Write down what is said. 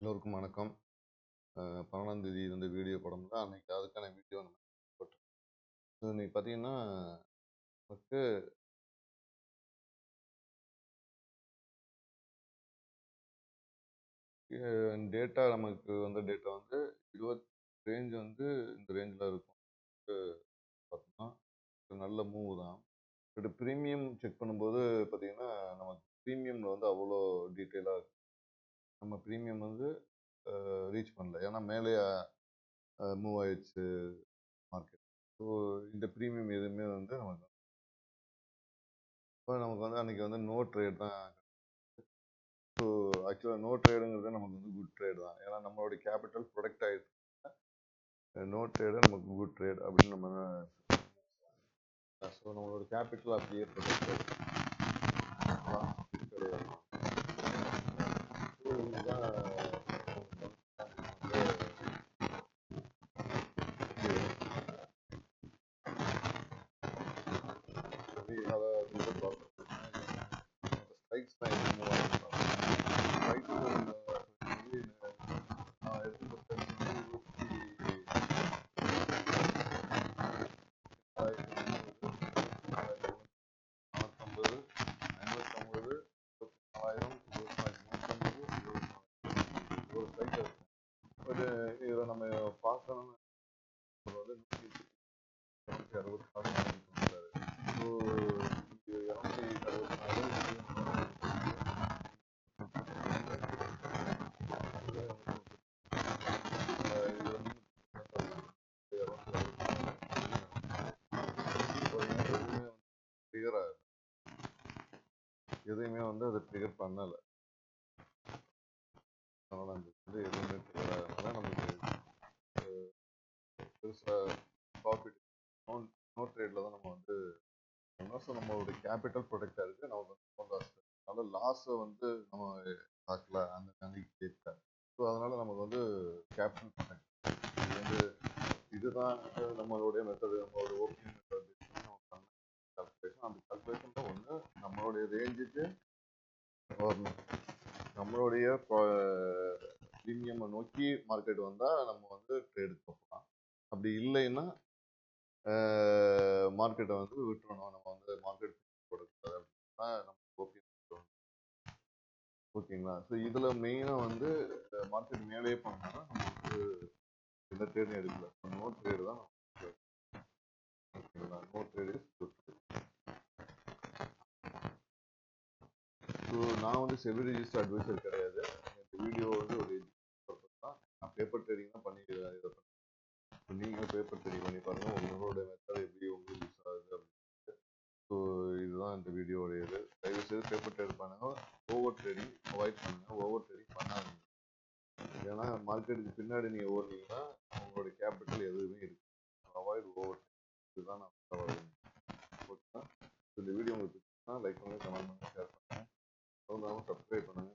எல்லோருக்கும் வணக்கம். 12ஆம் தேதி வந்து வீடியோ போடணும்ல, அன்னைக்கு அதுக்கான வீடியோ நம்ம போட்டோம். இன்னைக்கு பார்த்தீங்கன்னா, நமக்கு டேட்டா நமக்கு வந்த டேட்டா வந்து 20 ரேஞ்ச் வந்து இந்த ரேஞ்சில இருக்கும். பார்த்தோம்னா, ஒரு நல்ல மூவ் தான். பட் பிரீமியம் செக் பண்ணும்போது பார்த்தீங்கன்னா, நமக்கு பிரீமியம்ல வந்து அவ்வளோ டீட்டெயிலா நம்ம பிரீமியம் வந்து ரீச் பண்ணல. ஏன்னா மேலேயே மூவ் ஆயிடுச்சு மார்க்கெட். ஸோ இந்த பிரீமியம் எதுவுமே வந்து நமக்கு வந்து அன்னைக்கு வந்து நோ ட்ரேட் தான். ஆக்சுவலாக நோ ட்ரேடுங்கிறது நமக்கு வந்து குட் ட்ரேட் தான். ஏன்னா நம்மளுடைய கேபிட்டல் ப்ரொடெக்ட் ஆகிடுச்சு. நோ ட்ரேடு நமக்கு குட் ட்ரேட் அப்படின்னு நம்ம ஸோ நம்மளோட கேபிட்டல் அப்படியே ப்ரொடெக்ட் ஆகிடுச்சு. ஸ்ட்ரைக்ஸ் தான் பட் இதில் நம்ம பார்க்கணும்னு வந்து 166 ஸோ 264 எதையுமே வந்து அதை ட்ரிகர் பண்ணலை. அதனால் அந்த வந்து எதுவுமே ட்ரிகர் ஆகிறதுனால நமக்கு பெருசாக ப்ராஃபிட் நோ ட்ரேடில் தான் நம்ம வந்து ஸோ நம்மளோட கேபிட்டல் ப்ரொடெக்டாக இருக்குது. நமக்கு வந்து லாஸ் அதனால லாஸை வந்து நம்ம பார்க்கல அந்த கணக்கு கேட்கல. ஸோ அதனால் நமக்கு வந்து கேபிட்டல் ப்ரொடெக்ட் இது வந்து இதுதான் நம்மளுடைய மெத்தடு, நம்மளோட ஓப்பனிங் மெத்தட் நம்ம கால்குலேஷன். அந்த கால்குலேஷனில் ஒன்று நம்மளுடைய ரேஞ்சுக்கு வரணும். நம்மளுடைய ப்ரீமியம் நோக்கி மார்க்கெட் வந்தால் நம்ம வந்து ட்ரேடு போகலாம். அப்படி இல்லைன்னா மார்க்கெட்டை வந்து விட்டுறணும். நம்ம வந்து மார்க்கெட் கொடுக்கூடாது அப்படின்னா நம்ம ஓகேங்களா. ஸோ இதில் மெயினாக வந்து மார்க்கெட் மேலேயே பண்ணோம்னா நம்ம வந்து எந்த ட்ரேடும் எடுக்கல. நோ ட்ரேடு தான் ஓகேங்களா. No trade is good. So நான் வந்து செபி ரிஜிஸ்டர் அட்வைசர் கிடையாது. இந்த வீடியோ வந்து ஒரு பர்பஸ் தான். நான் பேப்பர் ட்ரேடிங் தான் பண்ணிக்கிறேன். இதை பண்ணி நீங்களும் பேப்பர் ட்ரேடிங் பண்ணி பாருங்கள். உங்களோட மெத்தட் எப்படி உங்களுக்கு யூஸ் ஆகுது அப்படின்னு. ஸோ இதுதான் இந்த வீடியோடைய இது. தயவுசெய்து பேப்பர் ட்ரேட் பண்ணுங்க. ஓவர் ட்ரேடிங் அவாய்ட் பண்ணுங்க. ஓவர் ட்ரேடிங் பண்ணாதீங்க. ஏன்னா மார்க்கெட்டுக்கு பின்னாடி நீங்கள் ஓடுனீங்கன்னா உங்களோட கேபிட்டல் எதுவுமே இருக்கு. Avoid over. இதுதான் நான் சொல்ல. ஓகேங்களா. இந்த வீடியோ உங்களுக்கு பிடிச்சிருந்தா லைக் பண்ணுங்க, கமெண்ட் பண்ணுங்க, ஷேர் பண்ணுங்க. சப்ஸ்கிரைப் பண்ணுங்க.